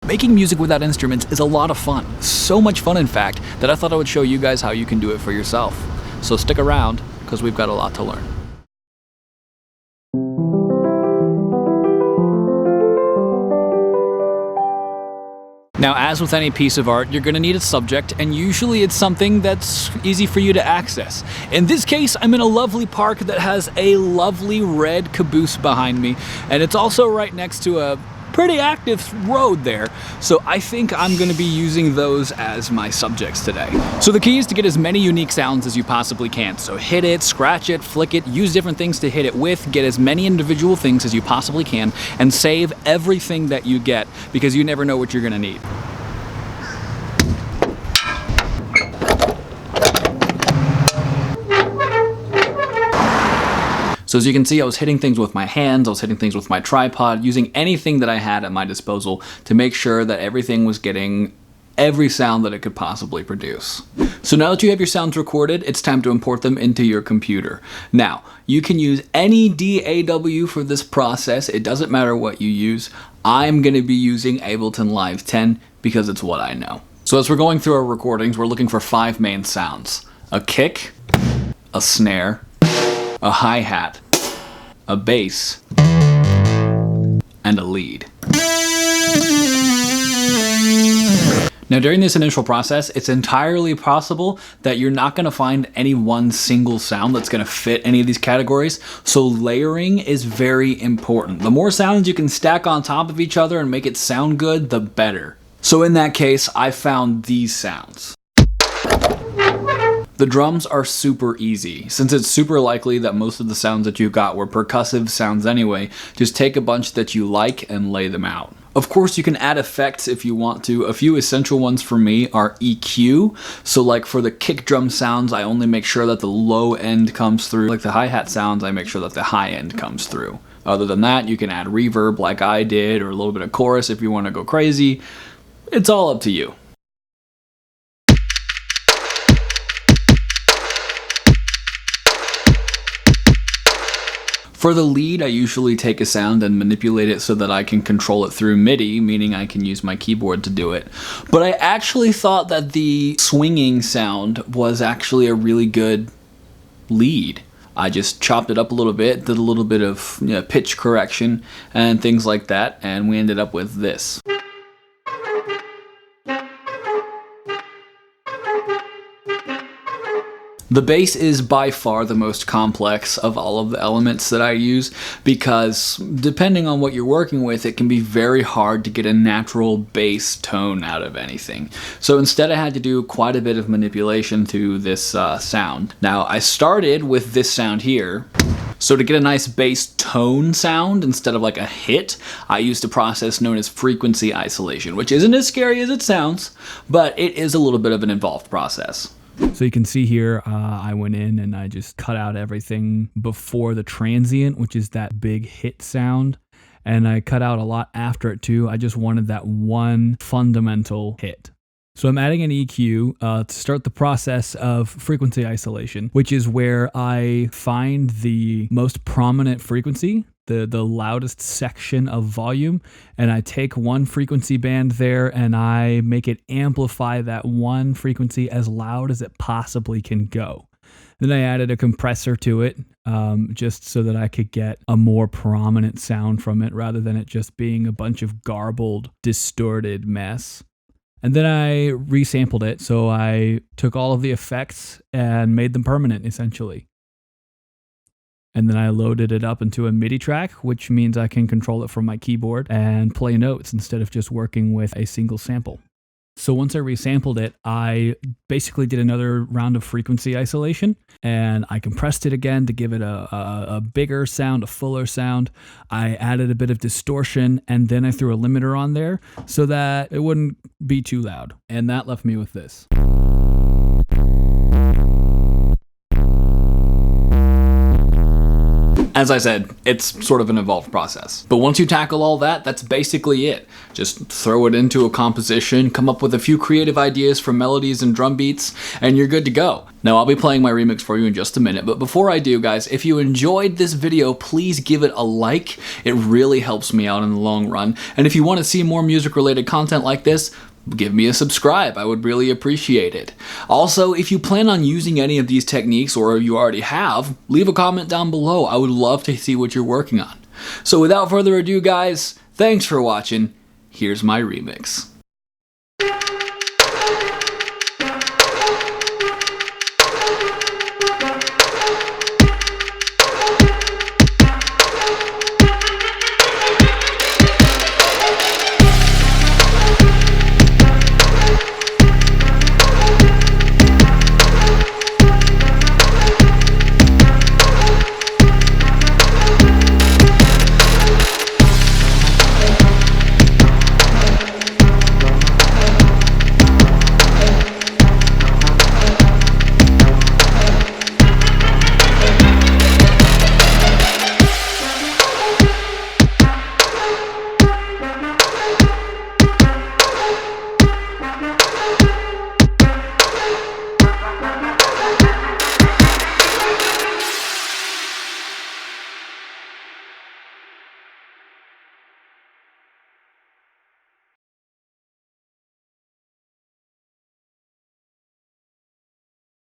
Making music without instruments is a lot of fun. So much fun, in fact, that I thought I would show you guys how you can do it for yourself. So stick around, because we've got a lot to learn. Now, as with any piece of art, you're going to need a subject, and usually it's something that's easy for you to access. In this case, I'm in a lovely park that has a lovely red caboose behind me, and it's also right next to a pretty active road there, so I think I'm going to be using those as my subjects today. So the key is to get as many unique sounds as you possibly can. So hit it, scratch it, flick it, use different things to hit it with, get as many individual things as you possibly can, and save everything that you get, because you never know what you're going to need. So as you can see, I was hitting things with my hands, I was hitting things with my tripod, using anything that I had at my disposal to make sure that everything was getting every sound that it could possibly produce. So now that you have your sounds recorded, it's time to import them into your computer. Now, you can use any DAW for this process. It doesn't matter what you use. I'm going to be using Ableton Live 10 because it's what I know. So as we're going through our recordings, we're looking for 5 main sounds: a kick, a snare, a hi-hat, a bass, and a lead. Now during this initial process, it's entirely possible that you're not going to find any one single sound that's going to fit any of these categories, so layering is very important. The more sounds you can stack on top of each other and make it sound good, the better. So in that case, I found these sounds. The drums are super easy. Since it's super likely that most of the sounds that you got were percussive sounds anyway, just take a bunch that you like and lay them out. Of course, you can add effects if you want to. A few essential ones for me are EQ. So like for the kick drum sounds, I only make sure that the low end comes through. Like the hi-hat sounds, I make sure that the high end comes through. Other than that, you can add reverb like I did, or a little bit of chorus if you want to go crazy. It's all up to you. For the lead, I usually take a sound and manipulate it so that I can control it through MIDI, meaning I can use my keyboard to do it. But I actually thought that the swinging sound was actually a really good lead. I just chopped it up a little bit, did a little bit of pitch correction and things like that, and we ended up with this. The bass is by far the most complex of all of the elements that I use, because depending on what you're working with, it can be very hard to get a natural bass tone out of anything. So instead I had to do quite a bit of manipulation to this sound. Now I started with this sound here. So to get a nice bass tone sound instead of like a hit, I used a process known as frequency isolation, which isn't as scary as it sounds, but it is a little bit of an involved process. So you can see here, I went in and I just cut out everything before the transient, which is that big hit sound. And I cut out a lot after it too. I just wanted that one fundamental hit. So I'm adding an EQ to start the process of frequency isolation, which is where I find the most prominent frequency, the loudest section of volume, and I take one frequency band there and I make it amplify that one frequency as loud as it possibly can go. Then I added a compressor to it just so that I could get a more prominent sound from it rather than it just being a bunch of garbled, distorted mess. And then I resampled it, so I took all of the effects and made them permanent, essentially. And then I loaded it up into a MIDI track, which means I can control it from my keyboard and play notes instead of just working with a single sample. So once I resampled it, I basically did another round of frequency isolation, and I compressed it again to give it a bigger sound, a fuller sound. I added a bit of distortion, and then I threw a limiter on there so that it wouldn't be too loud. And that left me with this. As I said, it's sort of an involved process. But once you tackle all that, that's basically it. Just throw it into a composition, come up with a few creative ideas for melodies and drum beats, and you're good to go. Now, I'll be playing my remix for you in just a minute, but before I do, guys, if you enjoyed this video, please give it a like. It really helps me out in the long run. And if you want to see more music-related content like this, give me a subscribe. I would really appreciate it. Also, if you plan on using any of these techniques, or you already have, leave a comment down below. I would love to see what you're working on. So without further ado, guys, thanks for watching. Here's my remix.